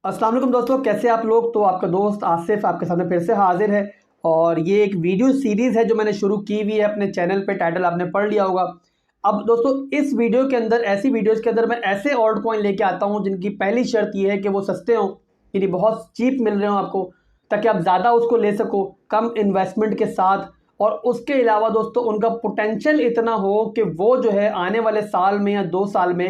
अस्सलाम वालेकुम दोस्तों, कैसे आप लोग। तो आपका दोस्त आसिफ आपके सामने फिर से हाजिर है और ये एक वीडियो सीरीज़ है जो मैंने शुरू की हुई है अपने चैनल पे। टाइटल आपने पढ़ लिया होगा। अब दोस्तों इस वीडियो के अंदर, ऐसी वीडियोस के अंदर मैं ऐसे ऑल्ट कॉइन लेके आता हूँ जिनकी पहली शर्त ये है कि वो सस्ते हों, यानी बहुत चीप मिल रहे हो आपको, ताकि आप ज़्यादा उसको ले सको कम इन्वेस्टमेंट के साथ। और उसके अलावा दोस्तों उनका पोटेंशियल इतना हो कि वो जो है आने वाले साल में या 2 साल में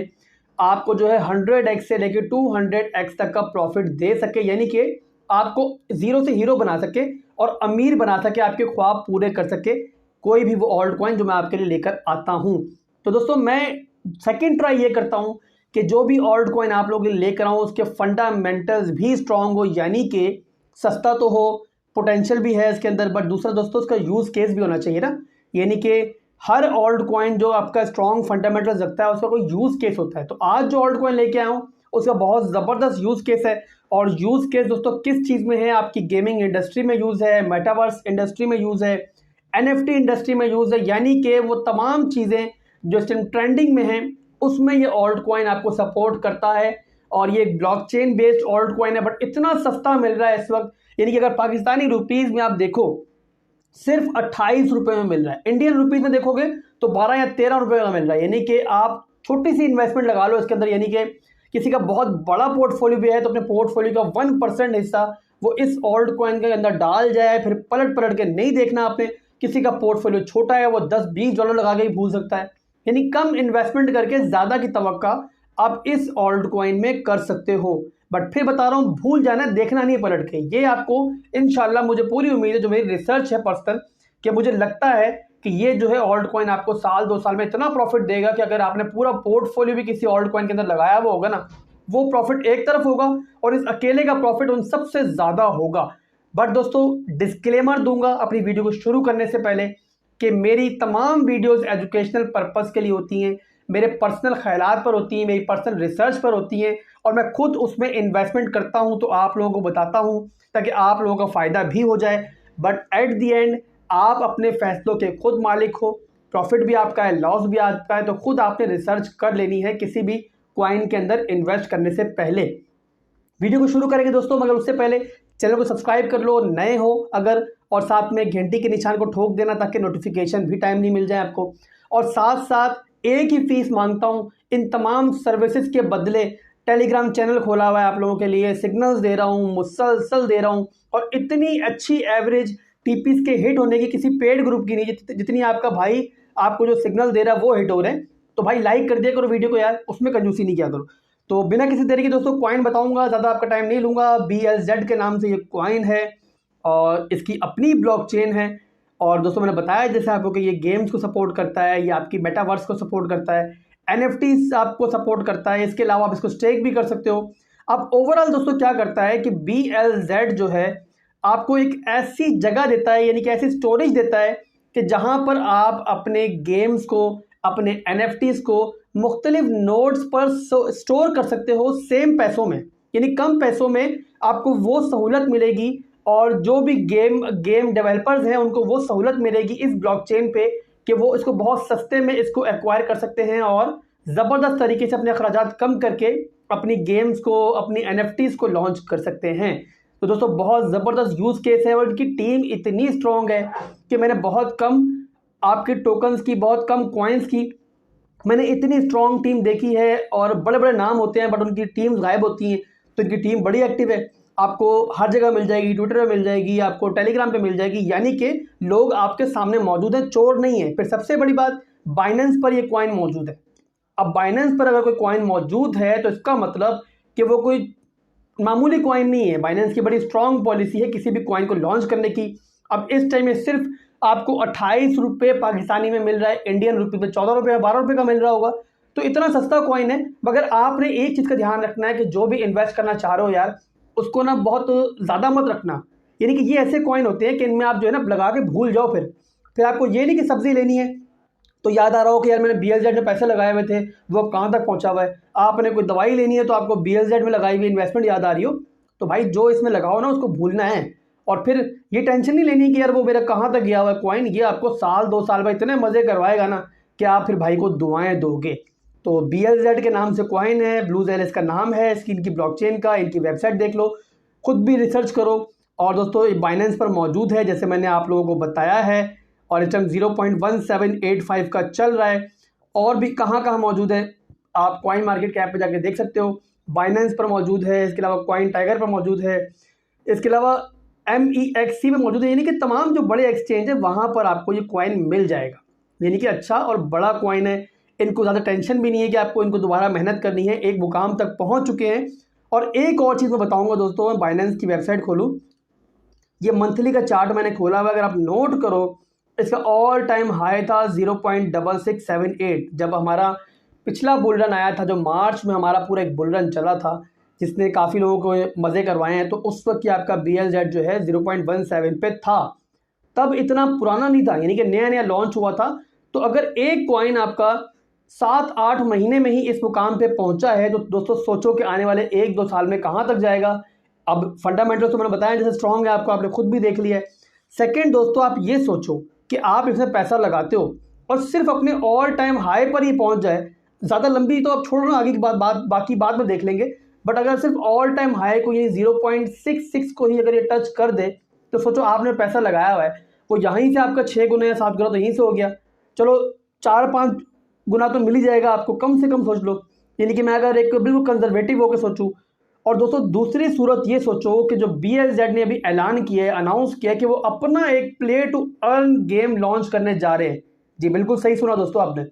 आपको जो है 100x से लेके 200x तक का प्रॉफिट दे सके, यानी कि आपको जीरो से हीरो बना सके और अमीर बना सके, आपके ख्वाब पूरे कर सके कोई भी वो ऑल्ट कॉइन जो मैं आपके लिए लेकर आता हूं। तो दोस्तों मैं सेकंड ट्राई ये करता हूं कि जो भी ऑल्ट कॉइन आप लोग लेकर आऊं उसके फंडामेंटल्स भी स्ट्रांग हो, यानी कि सस्ता तो हो, पोटेंशियल भी है इसके अंदर, बट दूसरा दोस्तों उसका यूज केस भी होना चाहिए ना। यानी कि हर ऑल्ट कॉइन जो आपका स्ट्रॉन्ग फंडामेंटल रखता है उसका कोई यूज केस होता है। तो आज जो ऑल्ट कॉइन लेके आया हूं उसका बहुत ज़बरदस्त यूज केस है। और यूज केस दोस्तों किस चीज़ में है, आपकी गेमिंग इंडस्ट्री में यूज है, मेटावर्स इंडस्ट्री में यूज है, एनएफटी इंडस्ट्री में यूज है, यानी कि वो तमाम चीज़ें जो इस टाइम ट्रेंडिंग में हैं उसमें ये ऑल्ट कॉइन आपको सपोर्ट करता है। और ये ब्लॉकचेन बेस्ड ऑल्ट कॉइन है, बट इतना सस्ता मिल रहा है इस वक्त, यानी कि अगर पाकिस्तानी रुपीज़ में आप देखो सिर्फ 28 रुपए में मिल रहा है। इंडियन रुपीज में देखोगे तो 12 या 13 रुपए का मिल रहा है, यानी कि आप छोटी सी इन्वेस्टमेंट लगा लो इसके अंदर। यानी कि किसी का बहुत बड़ा पोर्टफोलियो भी है तो अपने पोर्टफोलियो का 1% हिस्सा वो इस ऑल्ट कॉइन के अंदर डाल जाए, फिर पलट पलट के नहीं देखना आपने। किसी का पोर्टफोलियो छोटा है वो $10-20 लगा के ही भूल सकता है। यानी कम इन्वेस्टमेंट करके ज्यादा की तवक्का आप इस ऑल्ट कॉइन में कर सकते हो। बट फिर बता रहा हूं, भूल जाना, देखना नहीं पलट के। ये आपको इंशाल्लाह, मुझे पूरी उम्मीद है, जो मेरी रिसर्च है पर्सनल, कि मुझे लगता है कि ये जो है ऑल्ट कॉइन आपको साल 2 साल में इतना प्रॉफिट देगा कि अगर आपने पूरा पोर्टफोलियो भी किसी ऑल्ट कॉइन के अंदर लगाया हुआ होगा ना, वो प्रॉफिट एक तरफ होगा और इस अकेले का प्रॉफिट उन सबसे ज्यादा होगा। बट दोस्तों डिस्क्लेमर दूंगा अपनी वीडियो को शुरू करने से पहले कि मेरी तमाम वीडियोस एजुकेशनल पर्पस के लिए होती हैं, मेरे पर्सनल ख्यालात पर होती हैं, मेरी पर्सनल रिसर्च पर होती हैं, और मैं खुद उसमें इन्वेस्टमेंट करता हूं तो आप लोगों को बताता हूं ताकि आप लोगों का फ़ायदा भी हो जाए। बट एट दी एंड आप अपने फैसलों के खुद मालिक हो। प्रॉफिट भी आपका है, लॉस भी आपका है, तो खुद आपने रिसर्च कर लेनी है किसी भी कॉइन के अंदर इन्वेस्ट करने से पहले। वीडियो को शुरू करेंगे दोस्तों, मगर उससे पहले चैनल को सब्सक्राइब कर लो नए हो अगर, और साथ में घंटी के निशान को ठोक देना ताकि नोटिफिकेशन भी टाइम नहीं मिल जाए आपको। और साथ साथ एक ही फीस मांगता हूं इन तमाम सर्विसेज के बदले। टेलीग्राम चैनल खोला हुआ है आप लोगों के लिए, सिग्नल्स दे रहा हूं, मुसलसल दे रहा हूं, और इतनी अच्छी एवरेज टीपीस के हिट होने की किसी पेड ग्रुप की नहीं, जितनी आपका भाई आपको जो सिग्नल दे रहा है वो हिट हो रहे हैं। तो भाई लाइक कर दिया करो वीडियो को यार, उसमें कंजूसी नहीं किया करो। तो बिना किसी तरीके दोस्तों कॉइन बताऊंगा, ज़्यादा आपका टाइम नहीं लूंगा। BLZ के नाम से ये कॉइन है और इसकी अपनी ब्लॉकचेन है। और दोस्तों मैंने बताया जैसे आपको कि ये गेम्स को सपोर्ट करता है, ये आपकी मेटावर्स को सपोर्ट करता है, NFTs आपको सपोर्ट करता है, इसके अलावा आप इसको स्टेक भी कर सकते हो। अब ओवरऑल दोस्तों क्या करता है कि BLZ जो है आपको एक ऐसी जगह देता है, यानी कि ऐसी स्टोरेज देता है कि जहां पर आप अपने गेम्स को, अपने NFTs को मुख्तलिफ नोड्स पर स्टोर कर सकते हो सेम पैसों में, यानी कम पैसों में आपको वो सहूलत मिलेगी। और जो भी गेम डेवलपर्स हैं उनको वो सहूलत मिलेगी इस ब्लॉकचेन पे कि वो इसको बहुत सस्ते में इसको एक्वायर कर सकते हैं और ज़बरदस्त तरीके से अपने अखराजात कम करके अपनी गेम्स को, अपनी NFTs को लॉन्च कर सकते हैं। तो दोस्तों बहुत ज़बरदस्त यूज़ केस है और इनकी टीम इतनी स्ट्रॉन्ग है कि मैंने बहुत कम आपके टोकन्स की, बहुत कम कॉइन्स की मैंने इतनी स्ट्रॉन्ग टीम देखी है। और बड़े बड़े नाम होते हैं बट उनकी टीम्स गायब होती हैं, तो इनकी टीम बड़ी एक्टिव है। आपको हर जगह मिल जाएगी, ट्विटर पे मिल जाएगी, आपको टेलीग्राम पे मिल जाएगी, यानी कि लोग आपके सामने मौजूद हैं, चोर नहीं है। फिर सबसे बड़ी बात, बाइनेंस पर ये कॉइन मौजूद है। अब बाइनेंस पर अगर कोई कॉइन मौजूद है तो इसका मतलब कि वो कोई मामूली कॉइन नहीं है। बाइनेंस की बड़ी स्ट्रॉन्ग पॉलिसी है किसी भी कॉइन को लॉन्च करने की। अब इस टाइम में सिर्फ आपको 28 रुपये पाकिस्तानी में मिल रहा है, इंडियन रुपये में 14 रुपये या 12 रुपये का मिल रहा होगा। तो इतना सस्ता कॉइन है। मगर आपने एक चीज़ का ध्यान रखना है कि जो भी इन्वेस्ट करना चाह रहे हो यार, उसको ना बहुत ज़्यादा मत रखना। यानी कि ये ऐसे कॉइन होते हैं कि इनमें आप जो है ना लगा के भूल जाओ, फिर आपको ये नहीं कि सब्जी लेनी है तो याद आ रहा हो कि यार मैंने BLZ में पैसे लगाए हुए थे, वो अब कहाँ तक पहुँचा हुआ है। आपने कोई दवाई लेनी है तो आपको BLZ में लगाई हुई इन्वेस्टमेंट याद आ रही हो, तो भाई जो इसमें लगाओ ना उसको भूलना है। और फिर ये टेंशन नहीं लेनी कि यार वो मेरा कहाँ तक गया हुआ है कॉइन। ये आपको साल 2 साल में इतने मज़े करवाएगा ना कि आप फिर भाई को दुआएं दोगे। तो BLZ के नाम से कॉइन है, ब्लू जेल इसका नाम है, इसकी इनकी ब्लॉकचेन का, इनकी वेबसाइट देख लो, खुद भी रिसर्च करो। और दोस्तों ये बाइनेंस पर मौजूद है जैसे मैंने आप लोगों को बताया है, और इस टाइम 0.1785 का चल रहा है। और भी कहाँ कहाँ मौजूद है आप कॉइन मार्केट कैप पे जाके देख सकते हो। बाइनेंस पर मौजूद है, इसके अलावा कॉइन टाइगर पर मौजूद है, इसके अलावा MEXC में मौजूद है, यानी कि तमाम जो बड़े एक्सचेंज है वहाँ पर आपको ये कॉइन मिल जाएगा। यानी कि अच्छा और बड़ा कॉइन है, इनको ज़्यादा टेंशन भी नहीं है कि आपको इनको दोबारा मेहनत करनी है, एक मुकाम तक पहुँच चुके हैं। और एक और चीज़ मैं बताऊँगा दोस्तों, मैं बाइनेंस की वेबसाइट खोलूँ, ये मंथली का चार्ट मैंने खोला हुआ, अगर आप नोट करो इसका ऑल टाइम हाई था 0.6678 जब हमारा पिछला बुल रन आया था, जो मार्च में हमारा पूरा एक बुल रन चला था जिसने काफ़ी लोगों को मज़े करवाए हैं। तो उस वक्त की आपका BLZ जो है 0.17 पे था, तब इतना पुराना नहीं था, यानी कि नया नया लॉन्च हुआ था। तो अगर एक कॉइन आपका 7-8 महीने में ही इस मुकाम पे पहुंचा है तो दोस्तों सोचो कि आने वाले 1-2 साल में कहाँ तक जाएगा। अब फंडामेंटल तो मैंने बताया जैसे स्ट्रॉन्ग है, आपको आपने खुद भी देख लिया है। सेकेंड दोस्तों, आप ये सोचो कि आप इसमें पैसा लगाते हो और सिर्फ अपने ऑल टाइम हाई पर ही पहुंच जाए, ज़्यादा लंबी तो आप छोड़ो ना, आगे की बाकी बाद में देख लेंगे, बट अगर सिर्फ ऑल टाइम हाई को ये 0.66 को ही अगर ये टच कर दे तो सोचो आपने पैसा लगाया हुआ है वो यहीं से आपका 6 गुना या 7 गुना तो यहीं से हो गया, चलो 4-5 गुना तो मिल ही जाएगा आपको, कम से कम सोच लो। यानी कि मैं अगर एक बिल्कुल कंजर्वेटिव होकर सोचूं। और दोस्तों दूसरी सूरत ये सोचो कि जो BLZ ने अभी ऐलान किया है, अनाउंस किया है कि वो अपना एक play to earn game launch करने जा रहे हैं। जी बिल्कुल सही सुना दोस्तों आपने।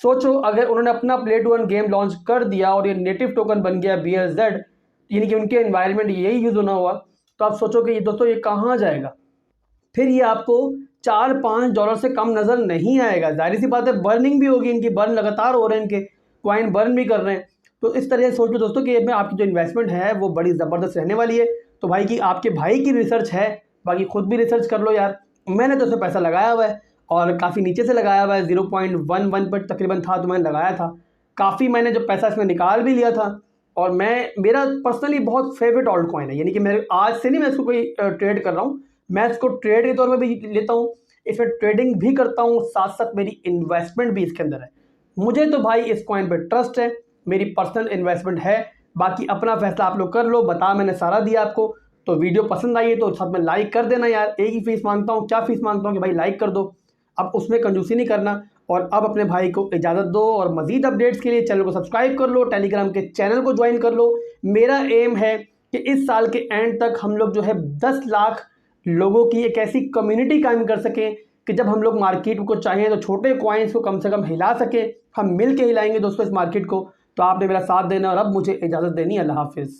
सोचो अगर उन्होंने अपना play to earn game launch कर दिया और ये नेटिव टोकन बन गया BLZ, यानी कि उनके एनवायरनमेंट यही यूज होना हुआ, तो आप सोचो कि ये दोस्तों ये कहाँ जाएगा, फिर ये आपको $4-5 से कम नज़र नहीं आएगा। जाहिर सी बात है बर्निंग भी होगी, इनकी बर्न लगातार हो रहे हैं, इनके कॉइन बर्न भी कर रहे हैं। तो इस तरह से सोच लो दोस्तों कि इसमें आपकी जो इन्वेस्टमेंट है वो बड़ी ज़बरदस्त रहने वाली है। तो भाई की आपके भाई की रिसर्च है, बाकी खुद भी रिसर्च कर लो यार। मैंने तो उसमें पैसा लगाया हुआ है और काफ़ी नीचे से लगाया हुआ है, 0.11 पर तकरीबन था तो मैंने लगाया था। काफ़ी मैंने जो पैसा इसमें निकाल भी लिया था। और मेरा पर्सनली बहुत फेवरेट ऑल्ट कॉइन है, यानी कि मेरे आज से नहीं मैं इसको कोई ट्रेड कर रहा हूँ, मैं इसको ट्रेड के तौर पे भी लेता हूँ, इसमें ट्रेडिंग भी करता हूँ, साथ साथ मेरी इन्वेस्टमेंट भी इसके अंदर है। मुझे तो भाई इस कॉइन पे ट्रस्ट है, मेरी पर्सनल इन्वेस्टमेंट है। बाकी अपना फैसला आप लोग कर लो, बता मैंने सारा दिया आपको। तो वीडियो पसंद आई है तो साथ में लाइक कर देना यार, एक ही फीस मांगता हूँ, क्या फीस मांगता हूँ कि भाई लाइक कर दो, अब उसमें कंजूसी नहीं करना। और अब अपने भाई को इजाज़त दो, और मज़ीद अपडेट्स के लिए चैनल को सब्सक्राइब कर लो, टेलीग्राम के चैनल को ज्वाइन कर लो। मेरा एम है कि इस साल के एंड तक हम लोग जो है 10 लाख लोगों की एक ऐसी कम्युनिटी कायम कर सकें कि जब हम लोग मार्केट को चाहें तो छोटे कॉइन्स को कम से कम हिला सके। हम मिल के हिलाएंगे दोस्तों इस मार्केट को। तो आपने मेरा साथ देना और अब मुझे इजाज़त देनी। अल्लाह हाफिज़।